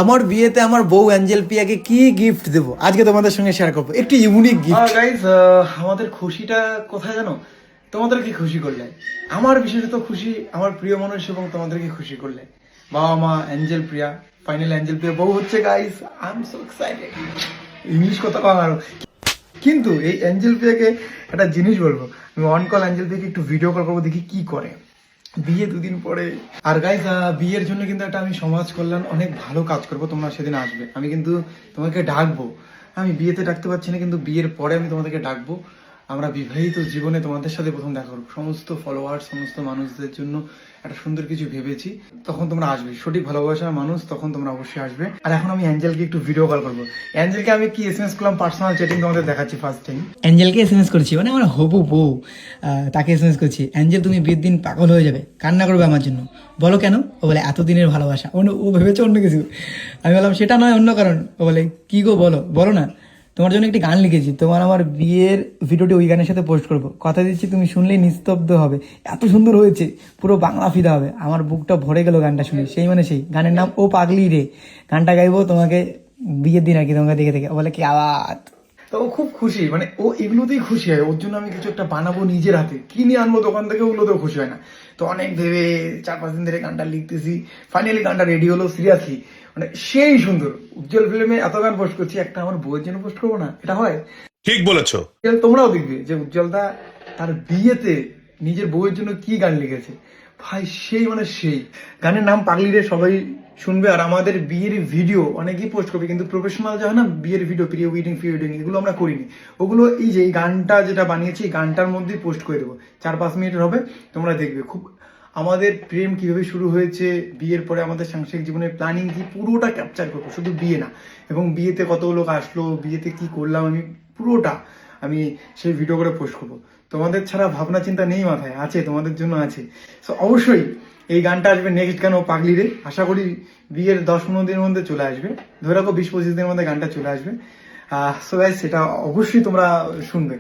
আমার বিয়েতে আমার বউ অ্যাঞ্জেল পিয়াকে কি গিফট দেবো আজকে তোমাদের সঙ্গে শেয়ার করবো, একটু ইউনিক গিফট। গাইস, আমাদের খুশিটা কোথায় জানো? তোমাদেরকে খুশি করলে। আমার বিশেষত খুশি আমার প্রিয় মানুষ এবং তোমাদেরকে খুশি করলে। বাবা মা অ্যাঞ্জেল প্রিয়া, ফাইনাল অ্যাঞ্জেল প্রিয়া বউ হচ্ছে। Guys, I am so excited. English কথা কম আরো। কিন্তু এই অ্যাঞ্জেল প্রিয়াকে একটা জিনিস বলবো, আমি অন কল অ্যাঞ্জেল প্রিয়াকে একটু ভিডিও কল করবো, দেখি কি করে। বিয়ে দুদিন পরে। আর গাইস, বিয়ের জন্য কিন্তু একটা আমি সমাজ কল্যাণ অনেক ভালো কাজ করব, তোমরা সেদিন আসবে। আমি কিন্তু তোমাকে ডাকবো। আমি বিয়েতে ডাকতে পারছি না, কিন্তু বিয়ের পরে আমি তোমাদেরকে ডাকবো। আমরা বিবাহিত জীবনে তোমাদের সাথে প্রথম দেখা করবো, সমস্ত ফলোয়ার সমস্ত মানুষদের জন্য একটা সুন্দর কিছু ভেবেছি। তখন তোমরা আসবে, সঠিক ভালোবাসার মানুষ, তখন তোমরা অবশ্যই আসবে। আর এখন আমি অ্যাঞ্জেলকে একটু ভিডিও কল করবো। অ্যাঞ্জেলকে আমি কি এসএমএস করলাম, পার্সোনাল চ্যাটিং তোমাদের দেখাচ্ছি ফার্স্ট টাইম। অ্যাঞ্জেলকে এসএমএস করছি, মানে আমার হবু বউ, তাকে এসএমএস করছি, অ্যাঞ্জেল তুমি বিয়ের দিন পাগল হয়ে যাবে, কান্না করবে আমার জন্য। বলো কেন? ও বলে এতদিনের ভালোবাসা। ও ভেবেছে অন্য কিছু। আমি বললাম সেটা নয়, অন্য কারণ। ও বলে কি গো, বলো বলো না। তোমার জন্য একটি গান লিখেছি, তোমার আমার বিয়ের ভিডিওটি ওই গানের সাথে পোস্ট করবো, কথা দিচ্ছি তুমি শুনলেই নিস্তব্ধ হবে, এত সুন্দর হয়েছে, পুরো বাংলা ফিদা হবে। আমার বুকটা ভরে গেল গানটা শুনে। সেই মানে সেই গানের নাম ও পাগলি রে। গানটা গাইবো তোমাকে বিয়ের দিন আর কি, তোমাকে দেখে দেখে। ও বলে কি আওয়াজ। তো ও খুব খুশি, মানে ও এগুলোতেই খুশি হয়। ওর জন্য আমি কিছু একটা বানাবো নিজের হাতে, কিনে আনবো দোকান থেকে, ওগুলোতেও খুশি হয় না। তো অনেক ভেবে 4-5 দিন ধরে গানটা লিখতেছি, ফাইনালি গানটা রেডি হলো। সিরিয়াসলি মানে সেই সুন্দর। উজ্জ্বল ফিল্মে এত গান পোস্ট করছি, একটা আমার বউয়ের জন্য পোস্ট করবো না? এটা হয়? ঠিক বলেছো। তোমরাও দেখবে যে উজ্জ্বলদা তার বিয়েতে নিজের বউয়ের জন্য কি গান লিখেছে। ভাই সেই মানে সেই। গানের নাম পাগলি রে, সবাই শুনবে। আর আমাদের বিয়ের ভিডিও অনেকেই পোস্ট করবে, কিন্তু প্রফেশনাল যে হয় না বিয়ের video, pre wedding free wedding, এগুলো আমরা করিনি। ওগুলো এই যে এই গানটা যেটা বানিয়েছি, এই গানটার মধ্যেই পোস্ট করে দেবো। 4-5 মিনিটের হবে, তোমরা দেখবে। খুব আমাদের প্রেম কিভাবে শুরু হয়েছে, বিয়ের পরে আমাদের সাংসারিক জীবনের প্ল্যানিং কি, পুরোটা ক্যাপচার করবো, শুধু বিয়ে না। এবং বিয়েতে কত লোক আসলো, বিয়েতে কি করলাম আমি, পুরোটা আমি সেই ভিডিও করে পোস্ট করবো। তোমাদের ছাড়া ভাবনা চিন্তা নেই মাথায়, আছে, তোমাদের জন্য আছে। সো অবশ্যই এই গানটা আসবে নেক্সট গান, ও পাগলি রে। আশা করি বিয়ের 10-15 দিনের মধ্যে চলে আসবে, ধরে রাখো 20-25 দিনের মধ্যে গানটা চলে আসবে। সো গাইস, সেটা অবশ্যই তোমরা শুনবে।